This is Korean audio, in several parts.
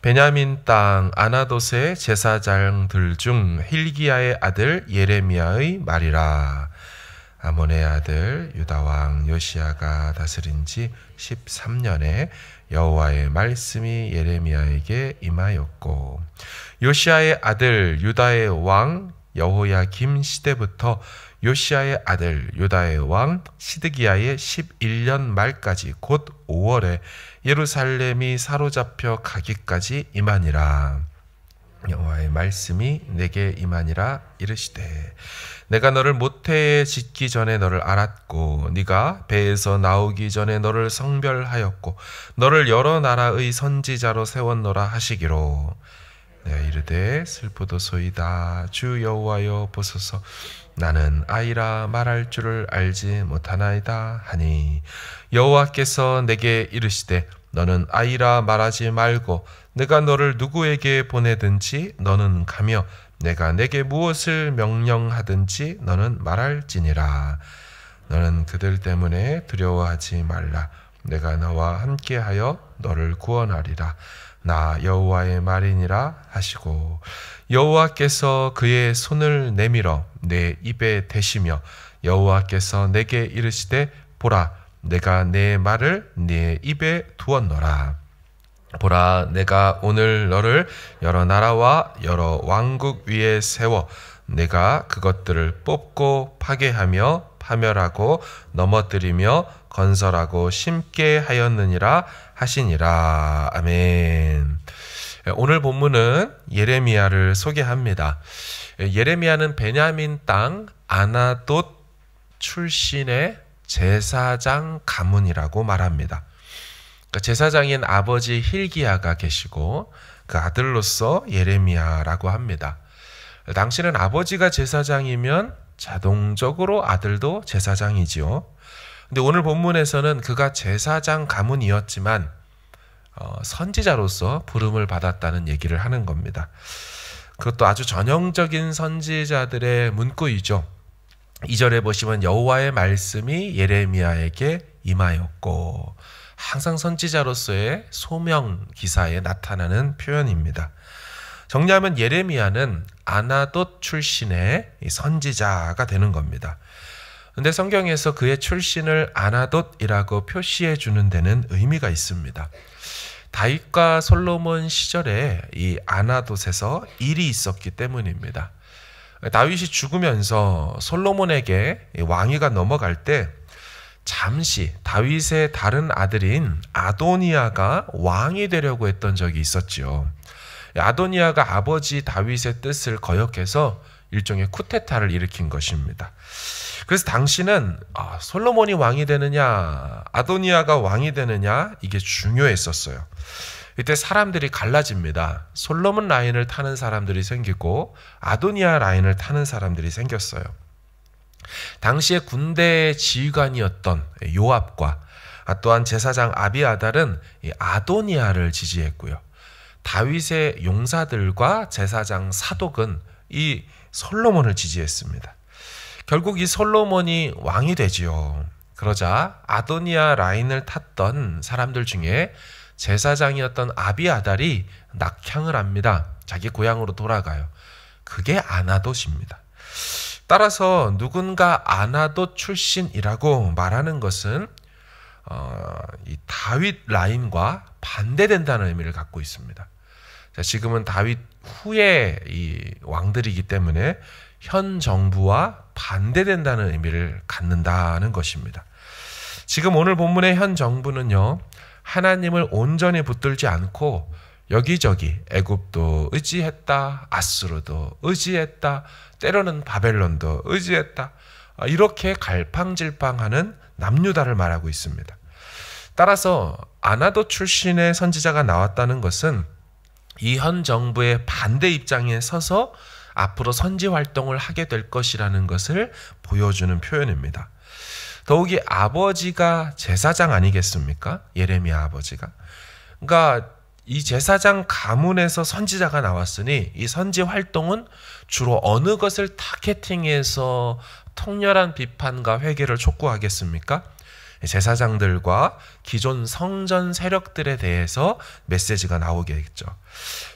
베냐민 땅 아나돗의 제사장들 중 힐기야의 아들 예레미야의 말이라. 아몬의 아들 유다 왕 요시야가 다스린 지 13년에 여호와의 말씀이 예레미야에게 임하였고, 요시야의 아들 유다의 왕 여호야김 시대부터 요시야의 아들 유다의 왕 시드기야의 11년 말까지 곧 5월에 예루살렘이 사로잡혀 가기까지 임하니라. 여호와의 말씀이 내게 임하니라 이르시되, 내가 너를 모태에 짓기 전에 너를 알았고, 네가 배에서 나오기 전에 너를 성별하였고, 너를 여러 나라의 선지자로 세웠노라 하시기로. 내가 이르되 슬프도소이다. 주 여호와여 보소서, 나는 아이라 말할 줄을 알지 못하나이다 하니, 여호와께서 내게 이르시되 너는 아이라 말하지 말고 내가 너를 누구에게 보내든지 너는 가며 내가 내게 무엇을 명령하든지 너는 말할지니라. 너는 그들 때문에 두려워하지 말라. 내가 너와 함께하여 너를 구원하리라. 나 여호와의 말이니라 하시고, 여호와께서 그의 손을 내밀어 내 입에 대시며 여호와께서 내게 이르시되, 보라, 내가 내 말을 네 입에 두었노라. 보라, 내가 오늘 너를 여러 나라와 여러 왕국 위에 세워 내가 그것들을 뽑고 파괴하며 파멸하고 넘어뜨리며 건설하고 심게 하였느니라 하시니라. 아멘. 오늘 본문은 예레미야를 소개합니다. 예레미야는 베냐민 땅 아나돗 출신의 제사장 가문이라고 말합니다. 그러니까 제사장인 아버지 힐기야가 계시고 그 아들로서 예레미야라고 합니다. 당시는 아버지가 제사장이면 자동적으로 아들도 제사장이지요. 근데 오늘 본문에서는 그가 제사장 가문이었지만 선지자로서 부름을 받았다는 얘기를 하는 겁니다. 그것도 아주 전형적인 선지자들의 문구이죠. 2절에 보시면 여호와의 말씀이 예레미야에게 임하였고, 항상 선지자로서의 소명 기사에 나타나는 표현입니다. 정리하면 예레미야는 아나돗 출신의 선지자가 되는 겁니다. 근데 성경에서 그의 출신을 아나돗이라고 표시해 주는 데는 의미가 있습니다. 다윗과 솔로몬 시절에 이 아나돗에서 일이 있었기 때문입니다. 다윗이 죽으면서 솔로몬에게 왕위가 넘어갈 때 잠시 다윗의 다른 아들인 아도니아가 왕이 되려고 했던 적이 있었지요. 아도니아가 아버지 다윗의 뜻을 거역해서 일종의 쿠데타를 일으킨 것입니다. 그래서 당시는 솔로몬이 왕이 되느냐 아도니아가 왕이 되느냐 이게 중요했었어요. 이때 사람들이 갈라집니다. 솔로몬 라인을 타는 사람들이 생기고 아도니아 라인을 타는 사람들이 생겼어요. 당시에 군대 지휘관이었던 요압과 또한 제사장 아비아달은 아도니아를 지지했고요. 다윗의 용사들과 제사장 사독은 이 솔로몬을 지지했습니다. 결국 이 솔로몬이 왕이 되지요. 그러자 아도니아 라인을 탔던 사람들 중에 제사장이었던 아비아달이 낙향을 합니다. 자기 고향으로 돌아가요. 그게 아나돗입니다. 따라서 누군가 아나돗 출신이라고 말하는 것은 이 다윗 라인과 반대된다는 의미를 갖고 있습니다. 자, 지금은 다윗 후의 이 왕들이기 때문에 현 정부와 반대된다는 의미를 갖는다는 것입니다. 지금 오늘 본문의 현 정부는요, 하나님을 온전히 붙들지 않고 여기저기 애굽도 의지했다, 아수르도 의지했다, 때로는 바벨론도 의지했다, 이렇게 갈팡질팡하는 남유다를 말하고 있습니다. 따라서 아나돗 출신의 선지자가 나왔다는 것은 이 현 정부의 반대 입장에 서서 앞으로 선지 활동을 하게 될 것이라는 것을 보여주는 표현입니다. 더욱이 아버지가 제사장 아니겠습니까? 예레미야 아버지가. 그러니까 이 제사장 가문에서 선지자가 나왔으니 이 선지 활동은 주로 어느 것을 타겟팅해서 통렬한 비판과 회개를 촉구하겠습니까? 제사장들과 기존 성전 세력들에 대해서 메시지가 나오겠죠.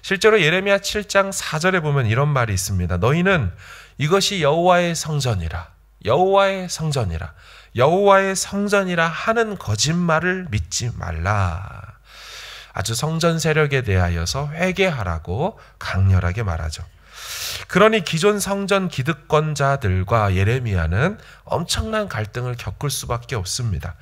실제로 예레미야 7장 4절에 보면 이런 말이 있습니다. 너희는 이것이 여호와의 성전이라, 여호와의 성전이라, 여호와의 성전이라 하는 거짓말을 믿지 말라. 아주 성전 세력에 대하여서 회개하라고 강렬하게 말하죠. 그러니 기존 성전 기득권자들과 예레미야는 엄청난 갈등을 겪을 수밖에 없습니다.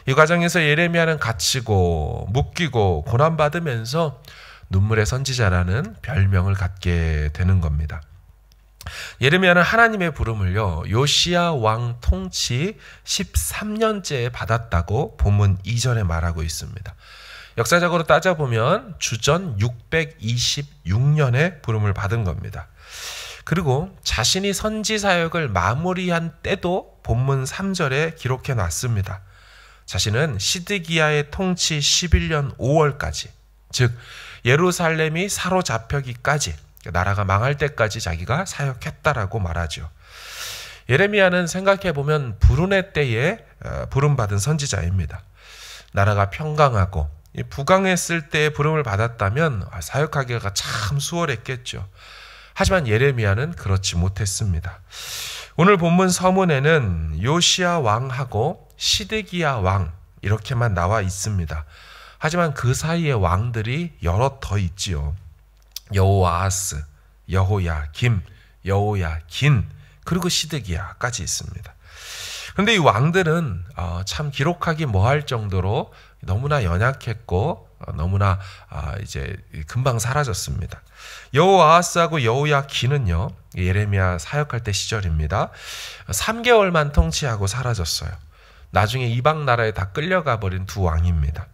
이 과정에서 예레미야는 갇히고 묶이고 고난받으면서 눈물의 선지자라는 별명을 갖게 되는 겁니다. 예레미야는 하나님의 부름을요, 요시야 왕 통치 13년째에 받았다고 본문 2절에 말하고 있습니다. 역사적으로 따져보면 주전 626년에 부름을 받은 겁니다. 그리고 자신이 선지 사역을 마무리한 때도 본문 3절에 기록해 놨습니다. 자신은 시드기야의 통치 11년 5월까지, 즉 예루살렘이 사로잡혀기까지, 나라가 망할 때까지 자기가 사역했다라고 말하죠. 예레미야는 생각해보면 불운의 때에 부름받은 선지자입니다. 나라가 평강하고 부강했을 때 부름을 받았다면 사역하기가 참 수월했겠죠. 하지만 예레미야는 그렇지 못했습니다. 오늘 본문 서문에는 요시야 왕하고 시드기야 왕 이렇게만 나와 있습니다. 하지만 그 사이에 왕들이 여럿 더 있지요. 여호아하스, 여호야김, 여호야긴, 그리고 시드기야까지 있습니다. 그런데 이 왕들은 참 기록하기 뭐할 정도로 너무나 연약했고 너무나 이제 금방 사라졌습니다. 여호아하스하고 여호야긴은요, 예레미야 사역할 때 시절입니다. 3개월만 통치하고 사라졌어요. 나중에 이방 나라에 다 끌려가 버린 두 왕입니다.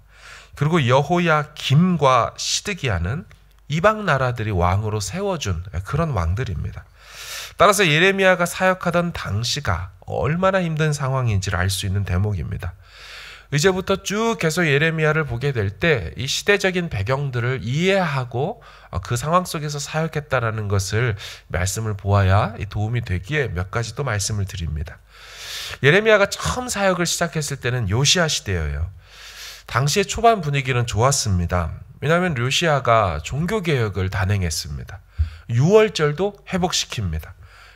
그리고 여호야김과 시드기야는 이방 나라들이 왕으로 세워준 그런 왕들입니다. 따라서 예레미야가 사역하던 당시가 얼마나 힘든 상황인지를 알 수 있는 대목입니다. 이제부터 쭉 계속 예레미야를 보게 될 때 이 시대적인 배경들을 이해하고 그 상황 속에서 사역했다라는 것을 말씀을 보아야 도움이 되기에 몇 가지 또 말씀을 드립니다. 예레미야가 처음 사역을 시작했을 때는 요시야 시대예요. 당시의 초반 분위기는 좋았습니다. 왜냐하면 요시야가 종교개혁을 단행했습니다. 유월절도 회복시킵니다.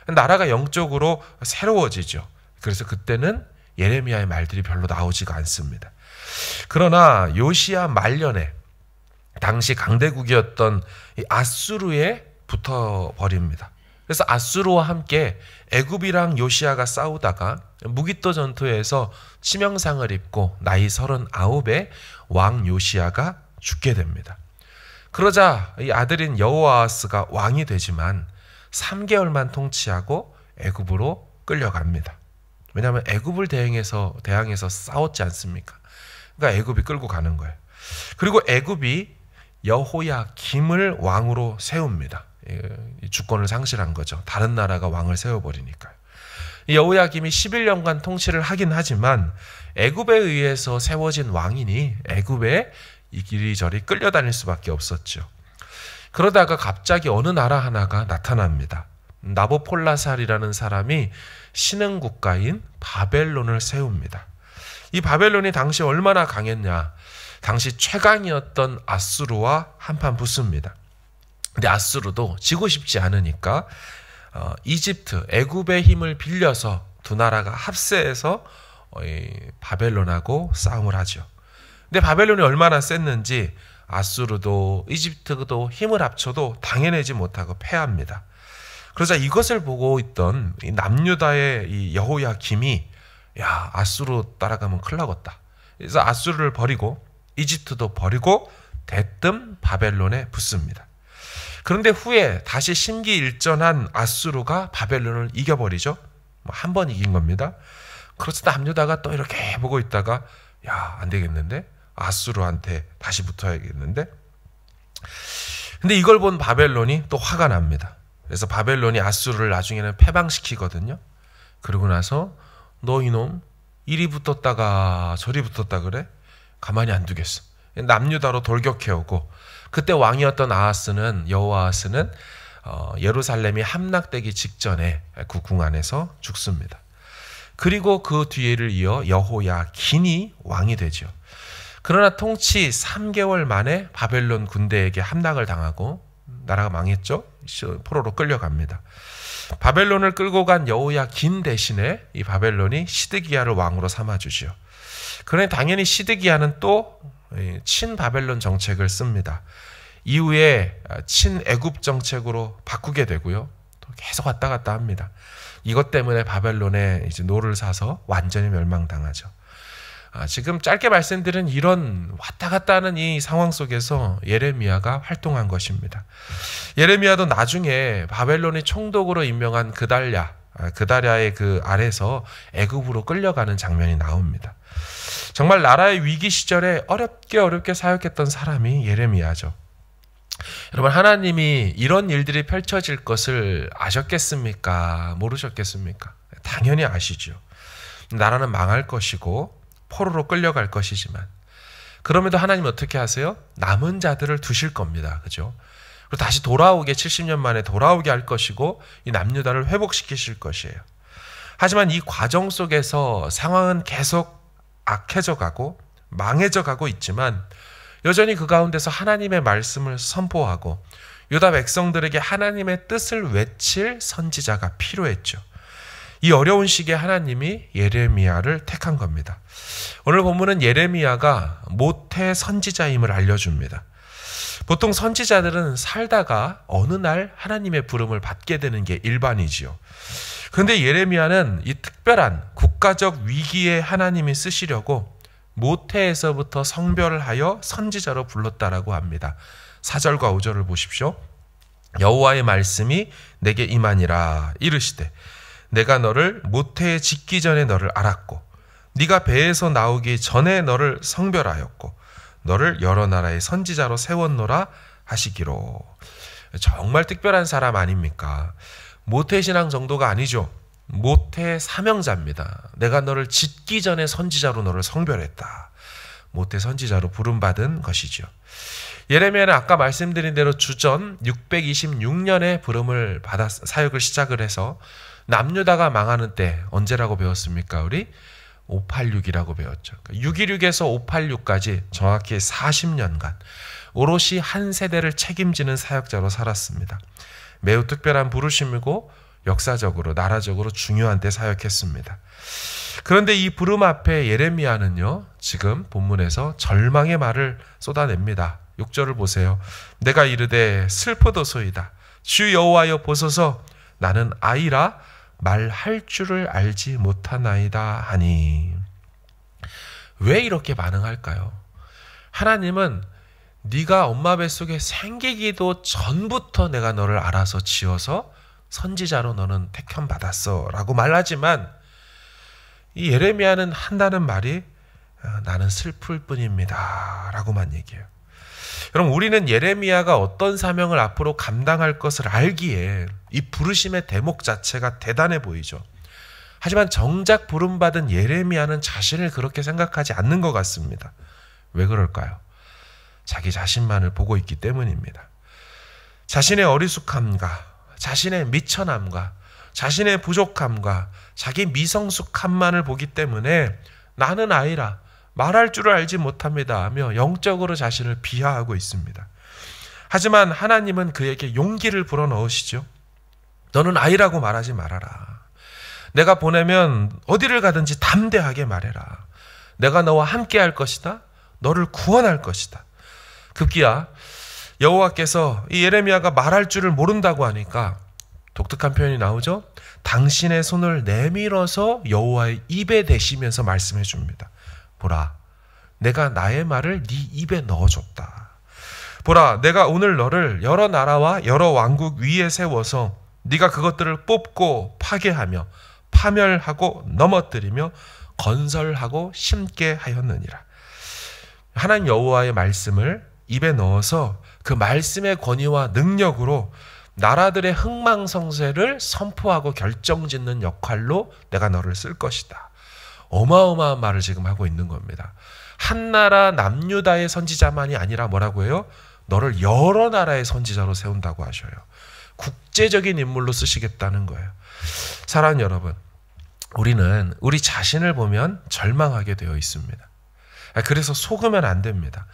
나라가 영적으로 새로워지죠. 그래서 그때는 예레미야의 말들이 별로 나오지가 않습니다. 그러나 요시야 말년에 당시 강대국이었던 아수르에 붙어버립니다. 그래서 아수르와 함께 애굽이랑 요시야가 싸우다가 무기토 전투에서 치명상을 입고 나이 39에 왕 요시야가 죽게 됩니다. 그러자 이 아들인 여호아하스가 왕이 되지만 3개월만 통치하고 애굽으로 끌려갑니다. 왜냐하면 애굽을 대항해서 싸웠지 않습니까? 그러니까 애굽이 끌고 가는 거예요. 그리고 애굽이 여호야김을 왕으로 세웁니다. 주권을 상실한 거죠. 다른 나라가 왕을 세워버리니까요. 여호야김이 11년간 통치를 하긴 하지만 애굽에 의해서 세워진 왕이니 애굽에 이리저리 끌려다닐 수밖에 없었죠. 그러다가 갑자기 어느 나라 하나가 나타납니다. 나보폴라살이라는 사람이 신흥 국가인 바벨론을 세웁니다. 이 바벨론이 당시 얼마나 강했냐. 당시 최강이었던 아수르와 한판 붙습니다. 근데 아수르도 지고 싶지 않으니까 이집트, 애굽의 힘을 빌려서 두 나라가 합세해서 바벨론하고 싸움을 하죠. 근데 바벨론이 얼마나 셌는지 아수르도 이집트도 힘을 합쳐도 당해내지 못하고 패합니다. 그러자 이것을 보고 있던 이 남유다의 이 여호야김이 야, 아수르 따라가면 큰일 나겠다. 그래서 아수르를 버리고 이집트도 버리고 대뜸 바벨론에 붙습니다. 그런데 후에 다시 심기일전한 아수르가 바벨론을 이겨버리죠. 한 번 이긴 겁니다. 그래서 남유다가 또 이렇게 보고 있다가 야, 안 되겠는데? 아수르한테 다시 붙어야겠는데? 근데 이걸 본 바벨론이 또 화가 납니다. 그래서 바벨론이 아수르를 나중에는 패방시키거든요. 그러고 나서 너 이놈 이리 붙었다가 저리 붙었다 그래? 가만히 안 두겠어. 남유다로 돌격해오고 그때 왕이었던 여호아하스는 예루살렘이 함락되기 직전에 그 궁 안에서 죽습니다. 그리고 그 뒤를 이어 여호야긴이 왕이 되죠. 그러나 통치 3개월 만에 바벨론 군대에게 함락을 당하고 나라가 망했죠. 포로로 끌려갑니다. 바벨론을 끌고 간 여호야긴 대신에 이 바벨론이 시드기야를 왕으로 삼아주죠. 그러니 당연히 시드기야는 또 친바벨론 정책을 씁니다. 이후에 친애굽 정책으로 바꾸게 되고요. 또 계속 왔다 갔다 합니다. 이것 때문에 바벨론에 이제 노를 사서 완전히 멸망당하죠. 지금 짧게 말씀드린 이런 왔다 갔다 하는 이 상황 속에서 예레미야가 활동한 것입니다. 예레미야도 나중에 바벨론이 총독으로 임명한 그달랴의 그 아래서 애굽으로 끌려가는 장면이 나옵니다. 정말 나라의 위기 시절에 어렵게 사역했던 사람이 예레미야죠. 여러분, 하나님이 이런 일들이 펼쳐질 것을 아셨겠습니까? 모르셨겠습니까? 당연히 아시죠. 나라는 망할 것이고 포로로 끌려갈 것이지만, 그럼에도 하나님 어떻게 하세요? 남은 자들을 두실 겁니다. 그죠? 그리고 다시 돌아오게 70년 만에 돌아오게 할 것이고 이 남유다를 회복시키실 것이에요. 하지만 이 과정 속에서 상황은 계속 악해져 가고 망해져 가고 있지만 여전히 그 가운데서 하나님의 말씀을 선포하고 유다 백성들에게 하나님의 뜻을 외칠 선지자가 필요했죠. 이 어려운 시기에 하나님이 예레미야를 택한 겁니다. 오늘 본문은 예레미야가 모태 선지자임을 알려줍니다. 보통 선지자들은 살다가 어느 날 하나님의 부름을 받게 되는 게 일반이지요. 그런데 예레미야는 이 특별한 국가적 위기에 하나님이 쓰시려고 모태에서부터 성별을 하여 선지자로 불렀다라고 합니다. 4절과 5절을 보십시오. 여호와의 말씀이 내게 임하니라 이르시되 내가 너를 모태에 짓기 전에 너를 알았고 네가 배에서 나오기 전에 너를 성별하였고 너를 여러 나라의 선지자로 세웠노라 하시기로. 정말 특별한 사람 아닙니까? 모태신앙 정도가 아니죠. 모태 사명자입니다. 내가 너를 짓기 전에 선지자로 너를 성별했다. 모태 선지자로 부름받은 것이죠. 예레미야는 아까 말씀드린 대로 주전 626년에 부름을 받아 사역을 시작을 해서 남유다가 망하는 때 언제라고 배웠습니까? 우리 586이라고 배웠죠. 616에서 586까지 정확히 40년간 오롯이 한 세대를 책임지는 사역자로 살았습니다. 매우 특별한 부르심이고 역사적으로 나라적으로 중요한 때 사역했습니다. 그런데 이 부름 앞에 예레미야는요, 지금 본문에서 절망의 말을 쏟아냅니다. 6절을 보세요. 내가 이르되 슬프도소이다. 주 여호와여 보소서 나는 아이라 말할 줄을 알지 못하나이다 하니. 왜 이렇게 반응할까요? 하나님은 네가 엄마 뱃속에 생기기도 전부터 내가 너를 알아서 지어서 선지자로 너는 택함 받았어 라고 말하지만 이 예레미야는 한다는 말이 나는 슬플 뿐입니다 라고만 얘기해요. 여러분, 우리는 예레미야가 어떤 사명을 앞으로 감당할 것을 알기에 이 부르심의 대목 자체가 대단해 보이죠. 하지만 정작 부름받은 예레미야는 자신을 그렇게 생각하지 않는 것 같습니다. 왜 그럴까요? 자기 자신만을 보고 있기 때문입니다. 자신의 어리숙함과 자신의 미천함과 자신의 부족함과 자기 미성숙함만을 보기 때문에 나는 아이라 말할 줄을 알지 못합니다 하며 영적으로 자신을 비하하고 있습니다. 하지만 하나님은 그에게 용기를 불어넣으시죠. 너는 아이라고 말하지 말아라. 내가 보내면 어디를 가든지 담대하게 말해라. 내가 너와 함께 할 것이다. 너를 구원할 것이다. 급기야 여호와께서 이 예레미야가 말할 줄을 모른다고 하니까 독특한 표현이 나오죠. 당신의 손을 내밀어서 여호와의 입에 대시면서 말씀해 줍니다. 보라, 내가 나의 말을 네 입에 넣어줬다. 보라, 내가 오늘 너를 여러 나라와 여러 왕국 위에 세워서 네가 그것들을 뽑고 파괴하며 파멸하고 넘어뜨리며 건설하고 심게 하였느니라. 하나님 여호와의 말씀을 입에 넣어서 그 말씀의 권위와 능력으로 나라들의 흥망성쇠를 선포하고 결정짓는 역할로 내가 너를 쓸 것이다. 어마어마한 말을 지금 하고 있는 겁니다. 한 나라 남유다의 선지자만이 아니라 뭐라고 해요? 너를 여러 나라의 선지자로 세운다고 하셔요. 국제적인 인물로 쓰시겠다는 거예요. 사랑하는 여러분, 우리는 우리 자신을 보면 절망하게 되어 있습니다. 그래서 속으면 안 됩니다.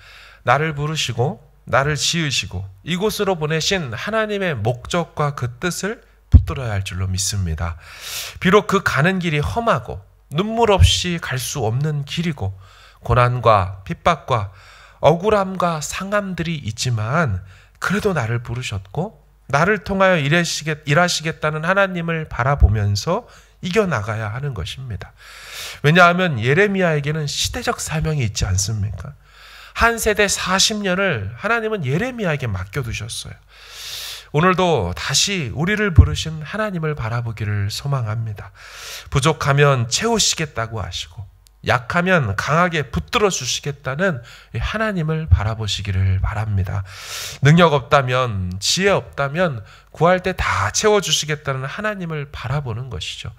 나를 부르시고 나를 지으시고 이곳으로 보내신 하나님의 목적과 그 뜻을 붙들어야 할 줄로 믿습니다. 비록 그 가는 길이 험하고 눈물 없이 갈 수 없는 길이고 고난과 핍박과 억울함과 상함들이 있지만 그래도 나를 부르셨고 나를 통하여 일하시겠다는 하나님을 바라보면서 이겨나가야 하는 것입니다. 왜냐하면 예레미야에게는 시대적 사명이 있지 않습니까? 한 세대 40년을 하나님은 예레미야에게 맡겨두셨어요. 오늘도 다시 우리를 부르신 하나님을 바라보기를 소망합니다. 부족하면 채우시겠다고 하시고 약하면 강하게 붙들어 주시겠다는 하나님을 바라보시기를 바랍니다. 능력 없다면, 지혜 없다면 구할 때 다 채워주시겠다는 하나님을 바라보는 것이죠.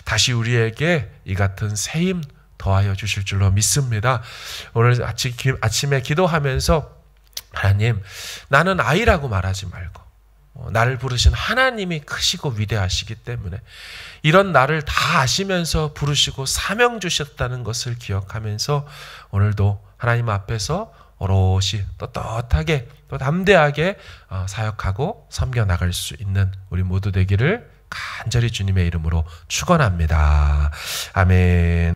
다시 우리에게 이 같은 새 힘 더하여 주실 줄로 믿습니다. 오늘 아침에 기도하면서 하나님, 나는 아이라고 말하지 말고 나를 부르신 하나님이 크시고 위대하시기 때문에 이런 나를 다 아시면서 부르시고 사명 주셨다는 것을 기억하면서 오늘도 하나님 앞에서 오롯이 떳떳하게 또 담대하게 사역하고 섬겨나갈 수 있는 우리 모두 되기를 간절히 주님의 이름으로 축원합니다. 아멘.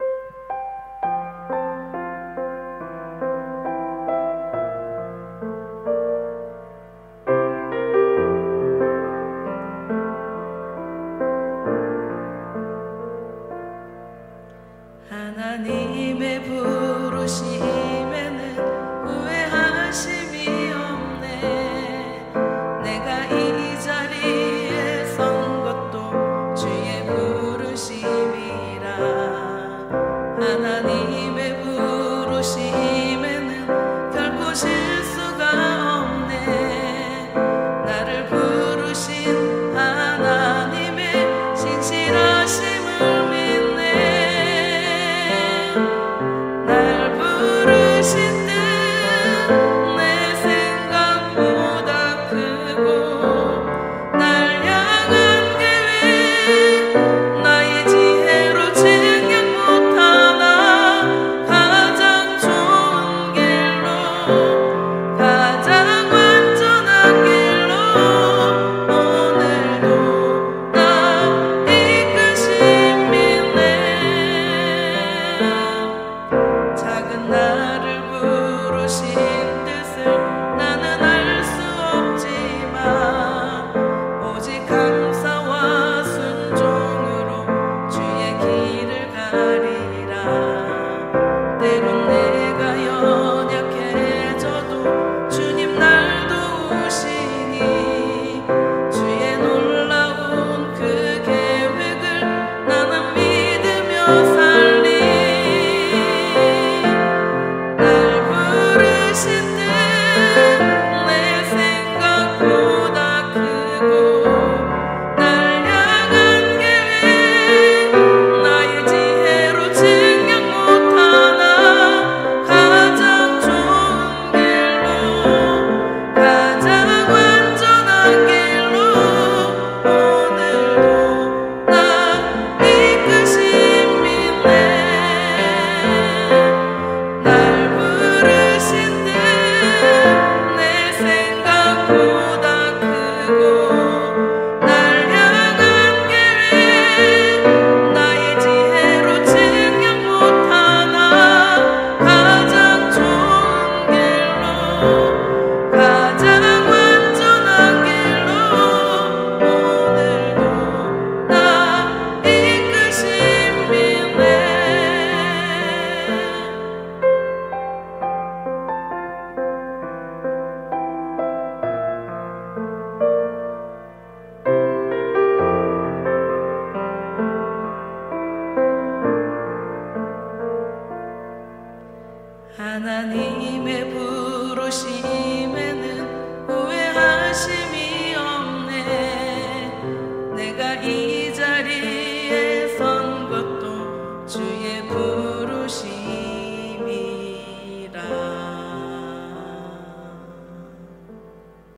하나님의 부르심에는 후회하심이 없네. 내가 이 자리에 선 것도 주의 부르심이라. 하나님의 부르심에는 결코 실수가 없네. 나를 부르신 하나님의 신실하심을 믿네. 날 부르신 뜻 내 생각보다 크고 날 향한 계획 나의 지혜로 측량 못하나 가장 좋은 길로 가장 완전한 길로 오늘도 나 이끄신 믿네. 작은 나를 부르신 뜻을 나는 알 수 없지만